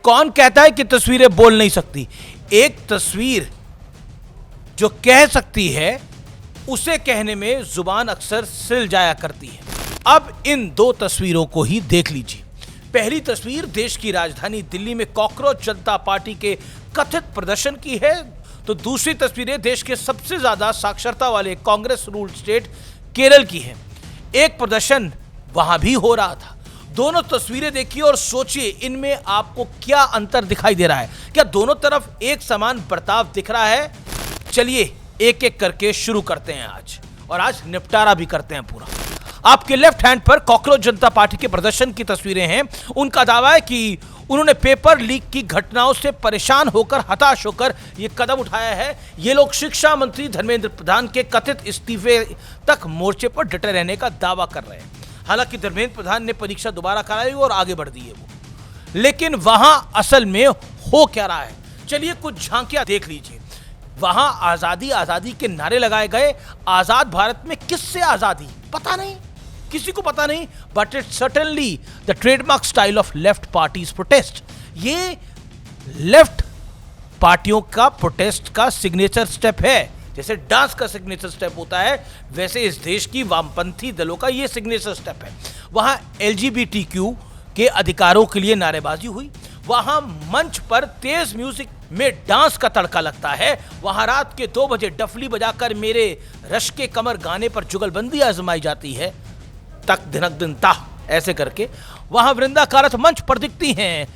कौन कहता है कि तस्वीरें बोल नहीं सकती? एक तस्वीर जो कह सकती है उसे कहने में जुबान अक्सर सिल जाया करती है। अब इन दो तस्वीरों को ही देख लीजिए। पहली तस्वीर देश की राजधानी दिल्ली में कॉकरोच जनता पार्टी के कथित प्रदर्शन की है, तो दूसरी तस्वीरें देश के सबसे ज्यादा साक्षरता वाले कांग्रेस रूल्ड स्टेट केरल की है। एक प्रदर्शन वहां भी हो रहा था। दोनों तस्वीरें देखिए और सोचिए इनमें आपको क्या अंतर दिखाई दे रहा है। क्या दोनों तरफ एक समान बर्ताव दिख रहा है? चलिए एक एक करके शुरू करते हैं आज निपटारा भी करते हैं पूरा। आपके लेफ्ट हैंड पर कॉकरोच जनता पार्टी के प्रदर्शन की तस्वीरें हैं। उनका दावा है कि उन्होंने पेपर लीक की घटनाओं से परेशान होकर, हताश होकर यह कदम उठाया है। ये लोग शिक्षा मंत्री धर्मेंद्र प्रधान के कथित इस्तीफे तक मोर्चे पर डटे रहने का दावा कर रहे हैं। हालांकि धर्मेंद्र प्रधान ने परीक्षा दोबारा कराई और आगे बढ़ दी है वो, लेकिन वहां असल में हो क्या रहा है, चलिए कुछ झांकियां देख लीजिए। वहां आजादी के नारे लगाए गए। आजाद भारत में किससे आजादी पता नहीं, किसी को पता नहीं, but it certainly the trademark style of left parties protest. ये लेफ्ट पार्टियों का प्रोटेस्ट का सिग्नेचर स्टेप है। जैसे डांस का सिग्नेचर स्टेप होता है, वैसे इस देश की वामपंथी दलों का ये सिग्नेचर स्टेप है। वहां LGBTQ के अधिकारों के लिए नारेबाजी हुई। वहां मंच पर तेज म्यूजिक में डांस का तड़का लगता है। वहां रात के 2 बजे डफली बजाकर मेरे रश के कमर गाने पर जुगलबंदी आजमाई जाती है, तक दिनक दिन ताह ऐसे करके। वहां वृंदा कारत मंच पर दिखती हैं।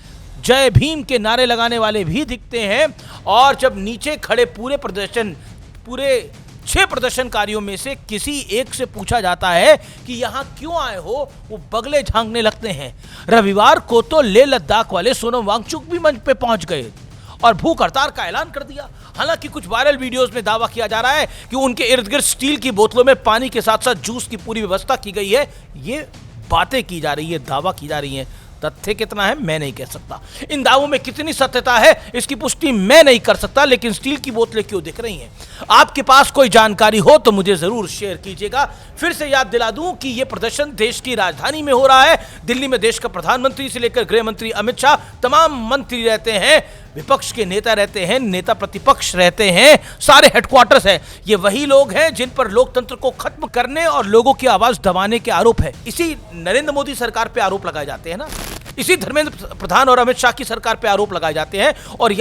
जय भीम के नारे लगाने वाले भी दिखते हैं। और जब नीचे खड़े पूरे 6 प्रदर्शनकारियों में से किसी एक से पूछा जाता है कि यहां क्यों आए हो, वो बगले झांकने लगते हैं। रविवार को तो लेह लद्दाख वाले सोनम वांगचुक भी मंच पे पहुंच गए और भूख हड़ताल का ऐलान कर दिया। हालांकि कुछ वायरल वीडियोस में दावा किया जा रहा है कि उनके इर्द गिर्द स्टील की बोतलों में पानी के साथ साथ जूस की पूरी व्यवस्था की गई है। ये बातें की जा रही है, दावा की जा रही है। तथ्य कितना है मैं नहीं कह सकता, इन दावों में कितनी सत्यता है इसकी पुष्टि मैं नहीं कर सकता, लेकिन स्टील की बोतलें क्यों दिख रही हैं? आपके पास कोई जानकारी हो तो मुझे जरूर शेयर कीजिएगा। फिर से याद दिला दूं कि यह प्रदर्शन देश की राजधानी में हो रहा है। दिल्ली में देश का प्रधानमंत्री से लेकर गृह मंत्री अमित शाह, तमाम मंत्री रहते हैं, विपक्ष के नेता रहते हैं, नेता प्रतिपक्ष रहते हैं, सारे हेडक्वार्टर्स है। ये वही लोग हैं जिन पर लोकतंत्र को खत्म करने और लोगों की आवाज दबाने के आरोप है। इसी नरेंद्र मोदी सरकार पे आरोप लगाए जाते हैं ना, इसी धर्मेंद्र प्रधान और अमित शाह की सरकार पे आरोप लगाए जाते हैं। और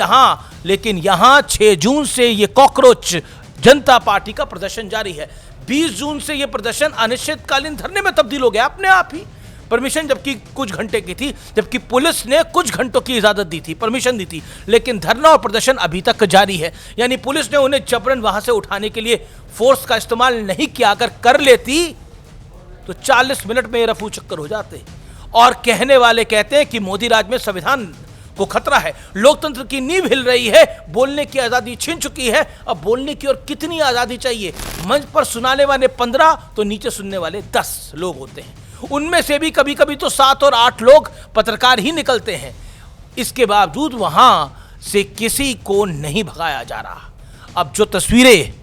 लेकिन यहां 6 जून से ये कॉकरोच जनता पार्टी का प्रदर्शन जारी है। 20 जून से यह प्रदर्शन अनिश्चितकालीन धरने में तब्दील हो गया अपने आप ही। परमिशन जबकि कुछ घंटे की थी, जबकि पुलिस ने कुछ घंटों की इजाजत दी थी, परमिशन दी थी, लेकिन धरना और प्रदर्शन अभी तक जारी है। यानी पुलिस ने उन्हें जबरन वहां से उठाने के लिए फोर्स का इस्तेमाल नहीं किया। अगर कर लेती तो 40 मिनट में रफू चक्कर हो जाते। और कहने वाले कहते हैं कि मोदी राज में संविधान को खतरा है, लोकतंत्र की नींव हिल रही है, बोलने की आजादी छिन चुकी है। अब बोलने की और कितनी आजादी चाहिए? मंच पर सुनाने वाले 15 तो नीचे सुनने वाले 10 लोग होते हैं। उनमें से भी कभी कभी तो 7 और 8 लोग पत्रकार ही निकलते हैं। इसके बावजूद वहां से किसी को नहीं भगाया जा रहा। अब जो तस्वीरें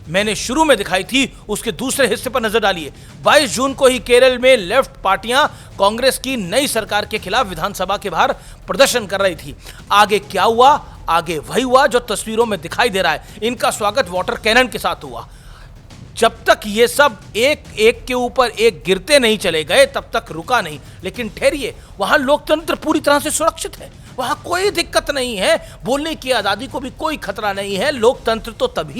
मैंने शुरू में दिखाई थी उसके दूसरे हिस्से पर नजर डालिए। 22 जून को ही केरल में लेफ्ट पार्टियां कांग्रेस की नई सरकार के खिलाफ विधानसभा के बाहर प्रदर्शन कर रही थी। आगे क्या हुआ? आगे वही हुआ जो तस्वीरों में दिखाई दे रहा है। इनका स्वागत वाटर कैनन के साथ हुआ। जब तक ये सब एक एक के ऊपर एक गिरते नहीं चले गए तब तक रुका नहीं। लेकिन ठहरिए, वहां लोकतंत्र पूरी तरह से सुरक्षित है, वहां कोई दिक्कत नहीं है, बोलने की आजादी को भी कोई खतरा नहीं है। लोकतंत्र तो तब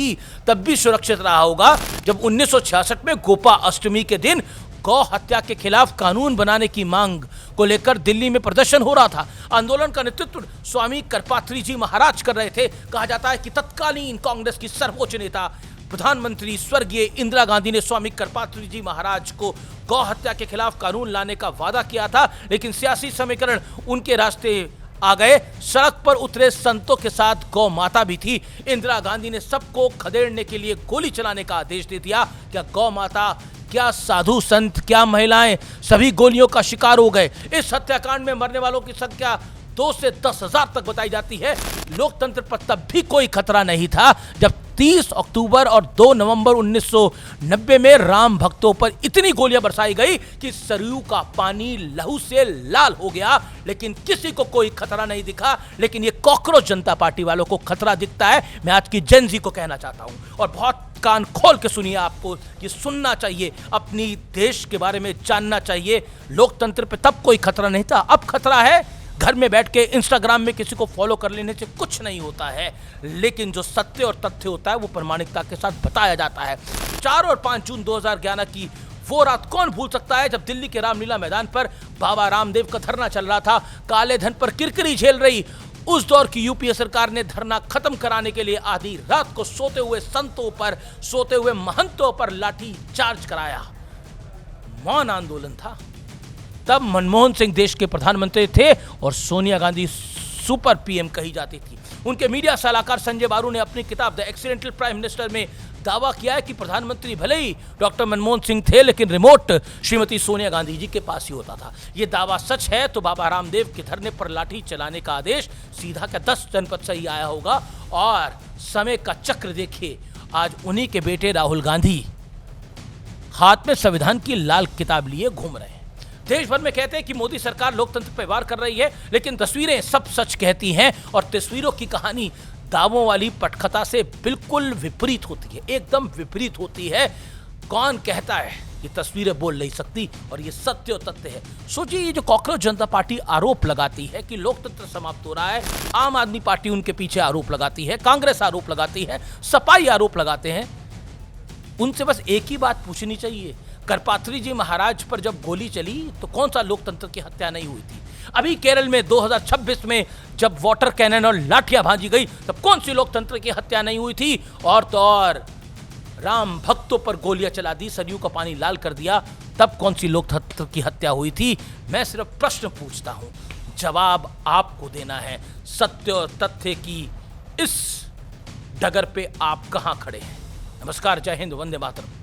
भी सुरक्षित रहा होगा जब 1966 में गोपा अष्टमी के दिन गौ हत्या के खिलाफ कानून बनाने की मांग को लेकर दिल्ली में प्रदर्शन हो रहा था। आंदोलन का नेतृत्व स्वामी करपात्री जी महाराज कर रहे थे। कहा जाता है कि तत्कालीन कांग्रेस की सर्वोच्च नेता प्रधानमंत्री स्वर्गीय इंदिरा गांधी ने स्वामी करपात्री जी महाराज को गौ हत्या के खिलाफ कानून लाने का वादा किया था, लेकिन सियासी समीकरण उनके रास्ते आ गए। सड़क पर उतरे संतों के साथ गौ माता भी थी। इंदिरा गांधी ने सबको खदेड़ने के लिए गोली चलाने का आदेश दे दिया। क्या गौ माता, क्या साधु संत, क्या महिलाएं सभी गोलियों का शिकार हो गए। इस हत्याकांड में मरने वालों की संख्या 2 से 10,000 तक बताई जाती है। लोकतंत्र पर तब भी कोई खतरा नहीं था जब 30 अक्टूबर और 2 नवंबर 1990 में राम भक्तों पर इतनी गोलियां बरसाई गई कि सरयू का पानी लहू से लाल हो गया, लेकिन किसी को कोई खतरा नहीं दिखा। लेकिन ये कॉकरोच जनता पार्टी वालों को खतरा दिखता है। मैं आज की जेन ज़ी को कहना चाहता हूं, और बहुत कान खोल के सुनिए, आपको ये सुनना चाहिए, अपनी देश के बारे में जानना चाहिए। लोकतंत्र पे तब कोई खतरा नहीं था, अब खतरा है। घर में बैठ के इंस्टाग्राम में किसी को फॉलो कर लेने से कुछ नहीं होता है, लेकिन जो सत्य और तथ्य होता है वो प्रामाणिकता के साथ बताया जाता है। 4 और 5 जून 2011 की वो रात कौन भूल सकता है, जब दिल्ली के रामलीला मैदान पर बाबा रामदेव का धरना चल रहा था, काले धन पर किरकिरी झेल रही उस दौर की यूपीए सरकार ने धरना खत्म कराने के लिए आधी रात को सोते हुए संतों पर, सोते हुए महंतों पर लाठी चार्ज कराया। मौन आंदोलन था। तब मनमोहन सिंह देश के प्रधानमंत्री थे और सोनिया गांधी सुपर पीएम कही जाती थी। उनके मीडिया सलाहकार संजय बारू ने अपनी किताब द एक्सीडेंटल प्राइम मिनिस्टर में दावा किया है कि प्रधानमंत्री भले ही डॉक्टर मनमोहन सिंह थे, लेकिन रिमोट श्रीमती सोनिया गांधी जी के पास ही होता था। ये दावा सच है तो बाबा रामदेव के धरने पर लाठी चलाने का आदेश सीधा क्या 10 जनपद से ही आया होगा। और समय का चक्र देखिए, आज उन्हीं के बेटे राहुल गांधी हाथ में संविधान की लाल किताब लिए घूम रहे हैं। देश भर में कहते हैं कि मोदी सरकार लोकतंत्र पर वार कर रही है, लेकिन तस्वीरें सब सच कहती हैं और तस्वीरों की कहानी दावों वाली पटकथा से बिल्कुल विपरीत होती है, एकदम विपरीत होती है। कौन कहता है ये तस्वीरें बोल नहीं सकती, और ये सत्य और तथ्य है। सोचिए, ये जो कॉकरोच जनता पार्टी आरोप लगाती है कि लोकतंत्र समाप्त हो रहा है, आम आदमी पार्टी उनके पीछे आरोप लगाती है, कांग्रेस आरोप लगाती है, सपाई आरोप लगाते हैं। उनसे बस एक ही बात पूछनी चाहिए, करपात्री जी महाराज पर जब गोली चली तो कौन सा लोकतंत्र की हत्या नहीं हुई थी? अभी केरल में 2026 में जब वाटर कैनन और लाठियां भांजी गई तब कौन सी लोकतंत्र की हत्या नहीं हुई थी? और तो और राम भक्तों पर गोलियां चला दी, सरयू का पानी लाल कर दिया, तब कौन सी लोकतंत्र की हत्या हुई थी? मैं सिर्फ प्रश्न पूछता हूं, जवाब आपको देना है। सत्य और तथ्य की इस डगर पे आप कहां खड़े हैं? नमस्कार, जय हिंद, वंदे मातरम।